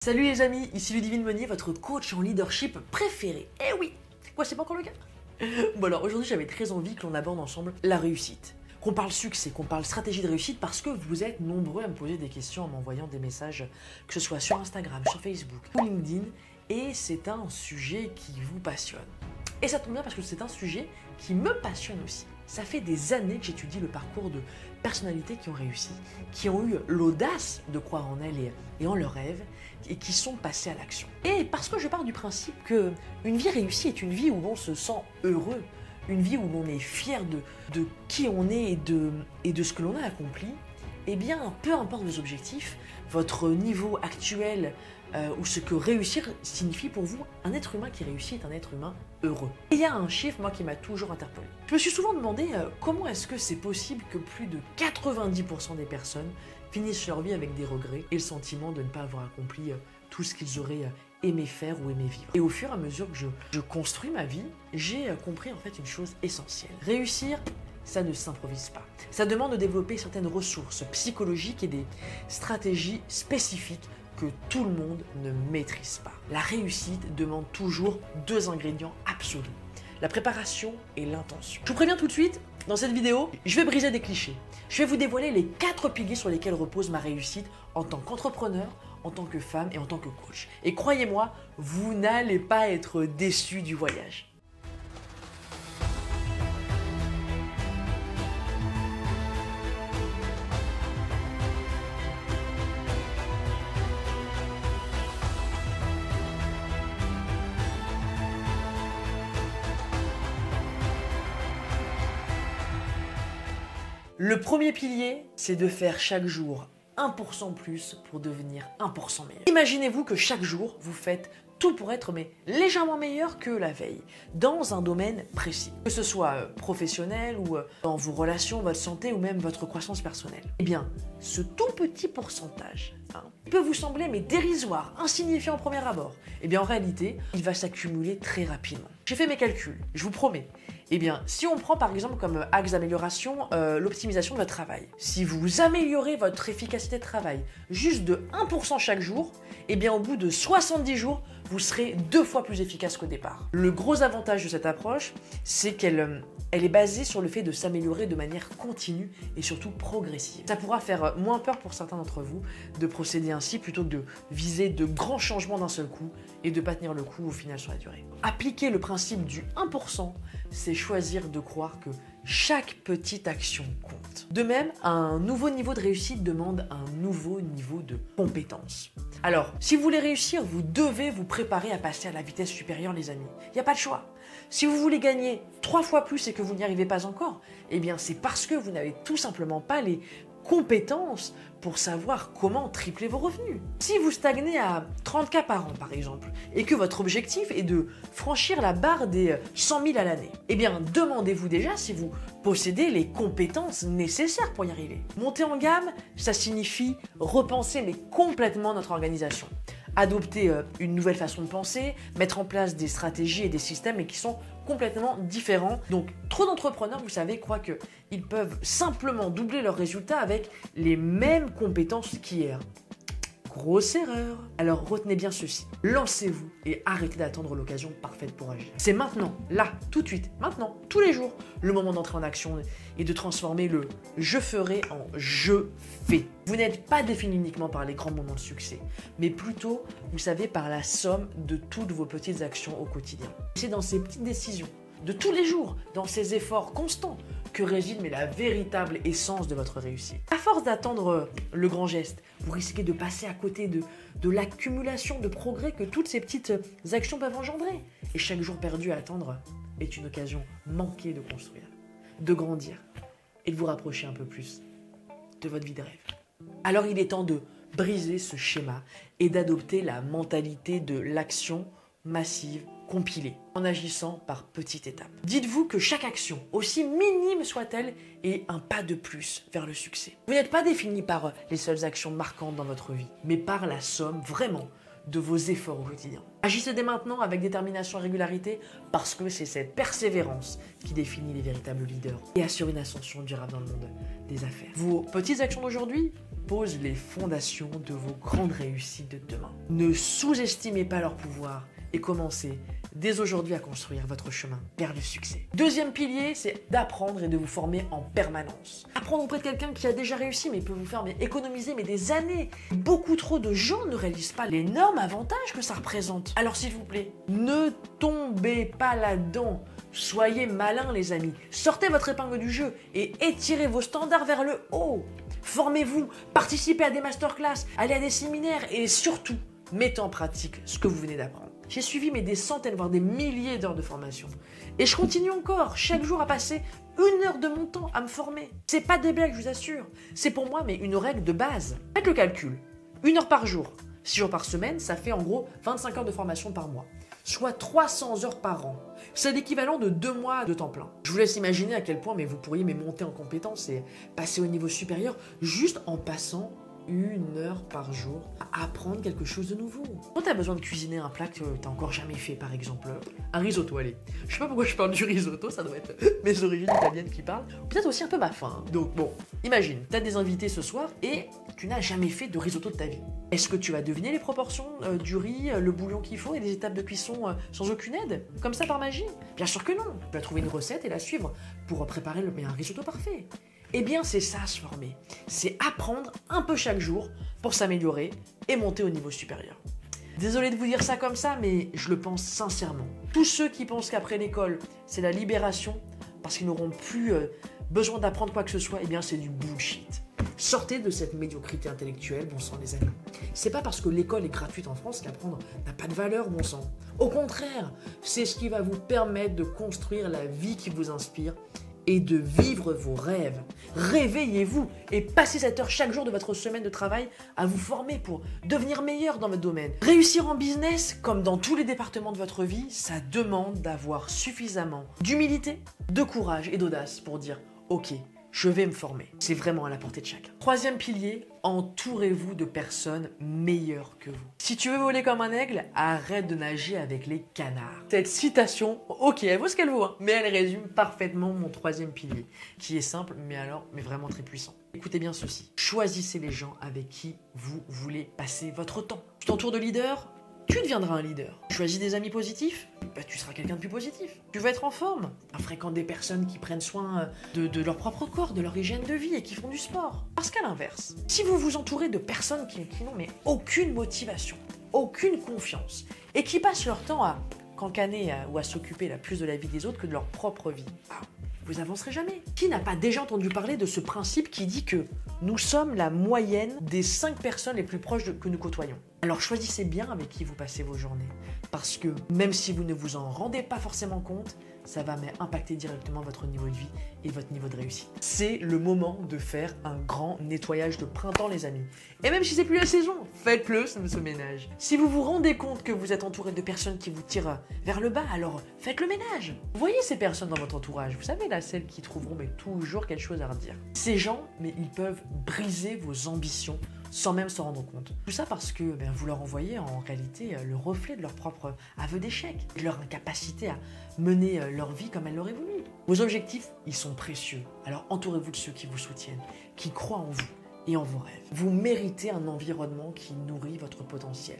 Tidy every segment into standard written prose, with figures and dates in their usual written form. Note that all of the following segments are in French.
Salut les amis, ici Ludivine Meunier, votre coach en leadership préféré. Eh oui, quoi, c'est pas encore le cas? Bon alors aujourd'hui j'avais très envie que l'on aborde ensemble la réussite. Qu'on parle succès, qu'on parle stratégie de réussite parce que vous êtes nombreux à me poser des questions en m'envoyant des messages, que ce soit sur Instagram, sur Facebook ou LinkedIn, et c'est un sujet qui vous passionne. Et ça tombe bien parce que c'est un sujet qui me passionne aussi. Ça fait des années que j'étudie le parcours de personnalités qui ont réussi, qui ont eu l'audace de croire en elles et en leurs rêves, et qui sont passées à l'action. Et parce que je pars du principe qu'une vie réussie est une vie où l'on se sent heureux, une vie où l'on est fier de qui on est et de ce que l'on a accompli, eh bien, peu importe vos objectifs, votre niveau actuel ou ce que réussir signifie pour vous, un être humain qui réussit est un être humain heureux. Et il y a un chiffre, moi, qui m'a toujours interpellé. Je me suis souvent demandé comment est-ce que c'est possible que plus de 90% des personnes finissent leur vie avec des regrets et le sentiment de ne pas avoir accompli tout ce qu'ils auraient aimé faire ou aimé vivre. Et au fur et à mesure que je construis ma vie, j'ai compris en fait une chose essentielle. Réussir, ça ne s'improvise pas. Ça demande de développer certaines ressources psychologiques et des stratégies spécifiques que tout le monde ne maîtrise pas. La réussite demande toujours deux ingrédients absolus, la préparation et l'intention. Je vous préviens tout de suite, dans cette vidéo, je vais briser des clichés. Je vais vous dévoiler les 4 piliers sur lesquels repose ma réussite en tant qu'entrepreneur, en tant que femme et en tant que coach. Et croyez-moi, vous n'allez pas être déçus du voyage. Le premier pilier, c'est de faire chaque jour 1% plus pour devenir 1% meilleur. Imaginez-vous que chaque jour, vous faites tout pour être légèrement meilleur que la veille, dans un domaine précis. Que ce soit professionnel ou dans vos relations, votre santé ou même votre croissance personnelle. Eh bien, ce tout petit pourcentage peut vous sembler dérisoire, insignifiant au premier abord. Eh bien, en réalité, il va s'accumuler très rapidement. J'ai fait mes calculs, je vous promets. Eh bien, si on prend par exemple comme axe d'amélioration l'optimisation de votre travail, si vous améliorez votre efficacité de travail juste de 1% chaque jour, eh bien au bout de 70 jours, vous serez 2 fois plus efficace qu'au départ. Le gros avantage de cette approche, c'est qu'elle est basée sur le fait de s'améliorer de manière continue et surtout progressive. Ça pourra faire moins peur pour certains d'entre vous de procéder ainsi plutôt que de viser de grands changements d'un seul coup et de ne pas tenir le coup au final sur la durée. Appliquer le principe du 1%, c'est choisir de croire que chaque petite action compte. De même, un nouveau niveau de réussite demande un nouveau niveau de compétence. Alors, si vous voulez réussir, vous devez vous préparer à passer à la vitesse supérieure, les amis. Il n'y a pas de choix. Si vous voulez gagner 3 fois plus et que vous n'y arrivez pas encore, eh bien c'est parce que vous n'avez tout simplement pas les compétences pour savoir comment tripler vos revenus. Si vous stagnez à 30K par an par exemple, et que votre objectif est de franchir la barre des 100 000 à l'année, eh bien demandez-vous déjà si vous possédez les compétences nécessaires pour y arriver. Monter en gamme, ça signifie repenser complètement notre organisation. Adopter une nouvelle façon de penser, mettre en place des stratégies et des systèmes qui sont complètement différents. Donc, trop d'entrepreneurs, vous savez, croient qu'ils peuvent simplement doubler leurs résultats avec les mêmes compétences qu'hier. Grosse erreur. Alors retenez bien ceci, lancez-vous et arrêtez d'attendre l'occasion parfaite pour agir. C'est maintenant, là, tout de suite, maintenant, tous les jours, le moment d'entrer en action et de transformer le « je ferai » en « je fais ». Vous n'êtes pas défini uniquement par les grands moments de succès, mais plutôt, vous savez, par la somme de toutes vos petites actions au quotidien. C'est dans ces petites décisions de tous les jours, dans ces efforts constants, que réside la véritable essence de votre réussite. À force d'attendre le grand geste, vous risquez de passer à côté de l'accumulation de progrès que toutes ces petites actions peuvent engendrer. Et chaque jour perdu à attendre est une occasion manquée de construire, de grandir et de vous rapprocher un peu plus de votre vie de rêve. Alors il est temps de briser ce schéma et d'adopter la mentalité de l'action massive compilée, en agissant par petites étapes. Dites-vous que chaque action, aussi minime soit-elle, est un pas de plus vers le succès. Vous n'êtes pas défini par les seules actions marquantes dans votre vie, mais par la somme vraiment de vos efforts au quotidien. Agissez dès maintenant avec détermination et régularité parce que c'est cette persévérance qui définit les véritables leaders et assure une ascension durable dans le monde des affaires. Vos petites actions d'aujourd'hui posent les fondations de vos grandes réussites de demain. Ne sous-estimez pas leur pouvoir et commencez dès aujourd'hui à construire votre chemin vers le succès. Deuxième pilier, c'est d'apprendre et de vous former en permanence. Apprendre auprès de quelqu'un qui a déjà réussi mais peut vous faire économiser des années. Beaucoup trop de gens ne réalisent pas l'énorme avantage que ça représente. Alors s'il vous plaît, ne tombez pas là-dedans. Soyez malins les amis. Sortez votre épingle du jeu et étirez vos standards vers le haut. Formez-vous, participez à des masterclass, allez à des séminaires et surtout, mettez en pratique ce que vous venez d'apprendre. J'ai suivi des centaines, voire des milliers d'heures de formation. Et je continue encore, chaque jour, à passer 1 heure de mon temps à me former. C'est pas des blagues, je vous assure. C'est pour moi, une règle de base. Faites le calcul. 1 heure par jour, 6 jours par semaine, ça fait en gros 25 heures de formation par mois. Soit 300 heures par an. C'est l'équivalent de 2 mois de temps plein. Je vous laisse imaginer à quel point vous pourriez monter en compétences et passer au niveau supérieur juste en passant 1 heure par jour à apprendre quelque chose de nouveau. Quand tu as besoin de cuisiner un plat que tu n'as encore jamais fait, par exemple, un risotto, allez. Je sais pas pourquoi je parle du risotto, ça doit être mes origines italiennes qui parlent. Peut-être aussi un peu ma faim. Donc bon, imagine, tu as des invités ce soir et tu n'as jamais fait de risotto de ta vie. Est-ce que tu vas deviner les proportions du riz, le bouillon qu'il faut et les étapes de cuisson sans aucune aide? Comme ça par magie? Bien sûr que non. Tu vas trouver une recette et la suivre pour préparer un risotto parfait. Eh bien, c'est ça, se former. C'est apprendre un peu chaque jour pour s'améliorer et monter au niveau supérieur. Désolé de vous dire ça comme ça, mais je le pense sincèrement. Tous ceux qui pensent qu'après l'école, c'est la libération, parce qu'ils n'auront plus besoin d'apprendre quoi que ce soit, eh bien, c'est du bullshit. Sortez de cette médiocrité intellectuelle, bon sang les amis. C'est pas parce que l'école est gratuite en France qu'apprendre n'a pas de valeur, bon sang. Au contraire, c'est ce qui va vous permettre de construire la vie qui vous inspire et de vivre vos rêves. Réveillez-vous et passez cette heure chaque jour de votre semaine de travail à vous former pour devenir meilleur dans votre domaine. Réussir en business, comme dans tous les départements de votre vie, ça demande d'avoir suffisamment d'humilité, de courage et d'audace pour dire « Ok, je vais me former ». C'est vraiment à la portée de chacun. Troisième pilier, entourez-vous de personnes meilleures que vous. Si tu veux voler comme un aigle, arrête de nager avec les canards. Cette citation, ok, elle vaut ce qu'elle vaut, mais elle résume parfaitement mon troisième pilier, qui est simple, mais vraiment très puissant. Écoutez bien ceci. Choisissez les gens avec qui vous voulez passer votre temps. Tu t'entoures de leaders, tu deviendras un leader. Tu choisis des amis positifs, tu seras quelqu'un de plus positif. Tu veux être en forme, fréquente des personnes qui prennent soin de leur propre corps, de leur hygiène de vie et qui font du sport. Parce qu'à l'inverse, si vous vous entourez de personnes qui n'ont aucune motivation, aucune confiance et qui passent leur temps à cancaner ou à s'occuper plus de la vie des autres que de leur propre vie, vous avancerez jamais. Qui n'a pas déjà entendu parler de ce principe qui dit que nous sommes la moyenne des 5 personnes les plus proches que nous côtoyons? Alors choisissez bien avec qui vous passez vos journées. Parce que même si vous ne vous en rendez pas forcément compte, ça va impacter directement votre niveau de vie et votre niveau de réussite. C'est le moment de faire un grand nettoyage de printemps les amis. Et même si c'est plus la saison, faites-le ce ménage. Si vous vous rendez compte que vous êtes entouré de personnes qui vous tirent vers le bas, alors faites le ménage. Voyez ces personnes dans votre entourage, vous savez là, celles qui trouveront toujours quelque chose à redire. Ces gens, ils peuvent briser vos ambitions sans même s'en rendre compte. Tout ça parce que vous leur envoyez en réalité le reflet de leur propre aveu d'échec, de leur incapacité à mener leur vie comme elle l'aurait voulu. Vos objectifs, ils sont précieux. Alors entourez-vous de ceux qui vous soutiennent, qui croient en vous et en vos rêves. Vous méritez un environnement qui nourrit votre potentiel,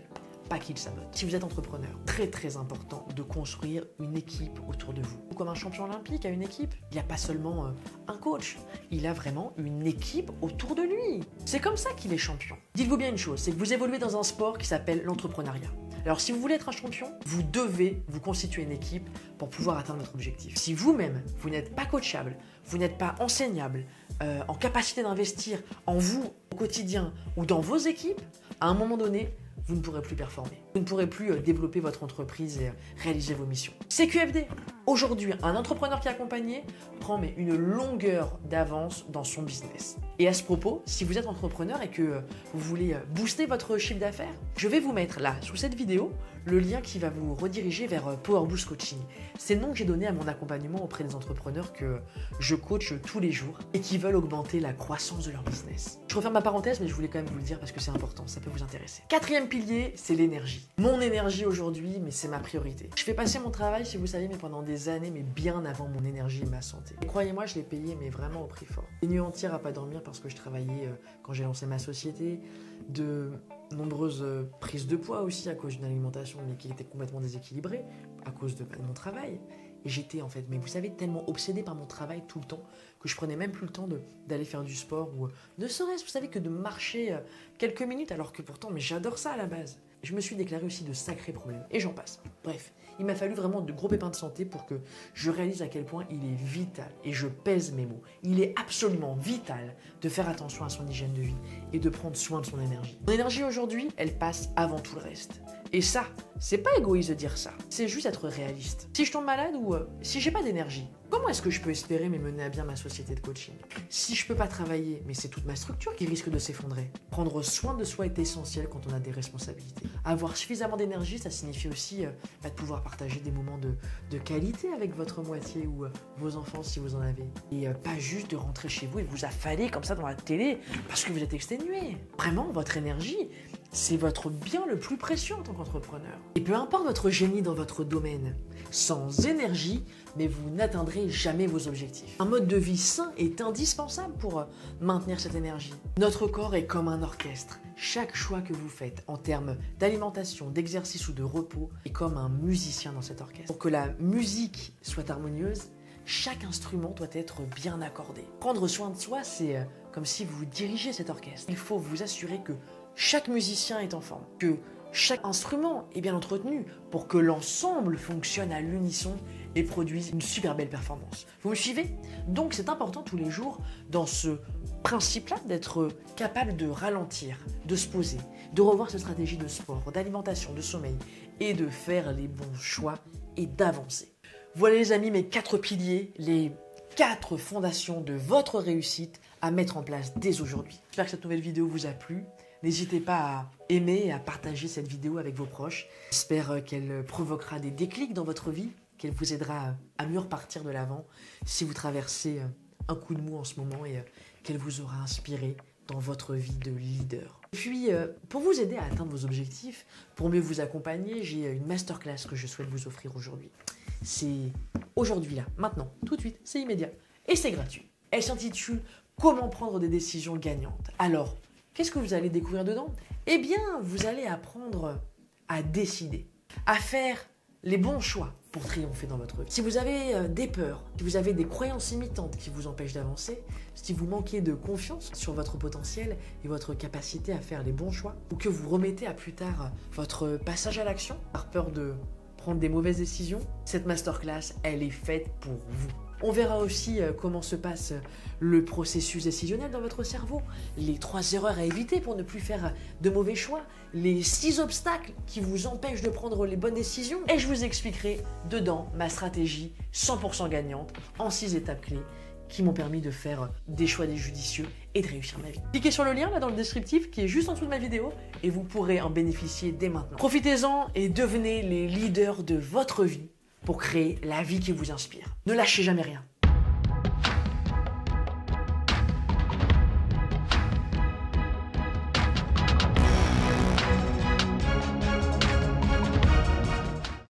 pas qu'il sabote. Si vous êtes entrepreneur, très important de construire une équipe autour de vous. Comme un champion olympique a une équipe, il n'y a pas seulement un coach, il a vraiment une équipe autour de lui. C'est comme ça qu'il est champion. Dites-vous bien une chose, c'est que vous évoluez dans un sport qui s'appelle l'entrepreneuriat. Alors si vous voulez être un champion, vous devez vous constituer une équipe pour pouvoir atteindre votre objectif. Si vous-même, vous n'êtes pas coachable, vous n'êtes pas enseignable, en capacité d'investir en vous au quotidien ou dans vos équipes, à un moment donné, vous ne pourrez plus performer. Vous ne pourrez plus développer votre entreprise et réaliser vos missions. CQFD. Aujourd'hui, un entrepreneur qui est accompagné prend une longueur d'avance dans son business. Et à ce propos, si vous êtes entrepreneur et que vous voulez booster votre chiffre d'affaires, je vais vous mettre là, sous cette vidéo, le lien qui va vous rediriger vers Power Boost Coaching. C'est le nom que j'ai donné à mon accompagnement auprès des entrepreneurs que je coach tous les jours et qui veulent augmenter la croissance de leur business. Je referme ma parenthèse, mais je voulais quand même vous le dire parce que c'est important, ça peut vous intéresser. Quatrième pilier, c'est l'énergie. Mon énergie aujourd'hui, mais c'est ma priorité. Je fais passer mon travail, si vous savez, mais pendant des années, mais bien avant mon énergie et ma santé. Et croyez-moi, je l'ai payé, mais vraiment au prix fort. Des nuits entières à pas dormir parce que je travaillais quand j'ai lancé ma société, de nombreuses prises de poids aussi à cause d'une alimentation qui était complètement déséquilibrée, à cause de mon travail. Et j'étais en fait, mais vous savez, tellement obsédé par mon travail tout le temps que je prenais même plus le temps d'aller faire du sport ou ne serait-ce, vous savez, que de marcher quelques minutes alors que pourtant, mais j'adore ça à la base. Je me suis déclaré aussi de sacrés problèmes et j'en passe. Bref, il m'a fallu vraiment de gros pépins de santé pour que je réalise à quel point il est vital, et je pèse mes mots, il est absolument vital de faire attention à son hygiène de vie et de prendre soin de son énergie. Mon énergie aujourd'hui, elle passe avant tout le reste. Et ça, c'est pas égoïste de dire ça, c'est juste être réaliste. Si je tombe malade ou si j'ai pas d'énergie, comment est-ce que je peux espérer mener à bien ma société de coaching? Si je peux pas travailler, mais c'est toute ma structure qui risque de s'effondrer. Prendre soin de soi est essentiel quand on a des responsabilités. Avoir suffisamment d'énergie, ça signifie aussi de pouvoir partager des moments de qualité avec votre moitié ou vos enfants si vous en avez. Et pas juste de rentrer chez vous et de vous affaler comme ça dans la télé parce que vous êtes exténué. Vraiment, votre énergie, c'est votre bien le plus précieux en tant qu'entrepreneur. Et peu importe votre génie dans votre domaine, sans énergie, mais vous n'atteindrez jamais vos objectifs. Un mode de vie sain est indispensable pour maintenir cette énergie. Notre corps est comme un orchestre. Chaque choix que vous faites en termes d'alimentation, d'exercice ou de repos est comme un musicien dans cet orchestre. Pour que la musique soit harmonieuse, chaque instrument doit être bien accordé. Prendre soin de soi, c'est comme si vous dirigez cet orchestre. Il faut vous assurer que chaque musicien est en forme, que chaque instrument est bien entretenu pour que l'ensemble fonctionne à l'unisson et produise une super belle performance. Vous me suivez? Donc c'est important tous les jours dans ce principe-là d'être capable de ralentir, de se poser, de revoir ses stratégies de sport, d'alimentation, de sommeil et de faire les bons choix et d'avancer. Voilà les amis mes 4 piliers, les 4 fondations de votre réussite à mettre en place dès aujourd'hui. J'espère que cette nouvelle vidéo vous a plu. N'hésitez pas à aimer et à partager cette vidéo avec vos proches. J'espère qu'elle provoquera des déclics dans votre vie, qu'elle vous aidera à mieux repartir de l'avant si vous traversez un coup de mou en ce moment et qu'elle vous aura inspiré dans votre vie de leader. Et puis, pour vous aider à atteindre vos objectifs, pour mieux vous accompagner, j'ai une masterclass que je souhaite vous offrir aujourd'hui. C'est aujourd'hui, là, maintenant, tout de suite, c'est immédiat et c'est gratuit. Elle s'intitule « Comment prendre des décisions gagnantes ». Alors, qu'est-ce que vous allez découvrir dedans? Eh bien, vous allez apprendre à décider, à faire les bons choix pour triompher dans votre vie. Si vous avez des peurs, si vous avez des croyances limitantes qui vous empêchent d'avancer, si vous manquez de confiance sur votre potentiel et votre capacité à faire les bons choix, ou que vous remettez à plus tard votre passage à l'action par peur de prendre des mauvaises décisions, cette masterclass, elle est faite pour vous. On verra aussi comment se passe le processus décisionnel dans votre cerveau, les 3 erreurs à éviter pour ne plus faire de mauvais choix, les 6 obstacles qui vous empêchent de prendre les bonnes décisions. Et je vous expliquerai dedans ma stratégie 100% gagnante en 6 étapes clés qui m'ont permis de faire des choix judicieux et de réussir ma vie. Cliquez sur le lien là dans le descriptif qui est juste en dessous de ma vidéo et vous pourrez en bénéficier dès maintenant. Profitez-en et devenez les leaders de votre vie pour créer la vie qui vous inspire. Ne lâchez jamais rien.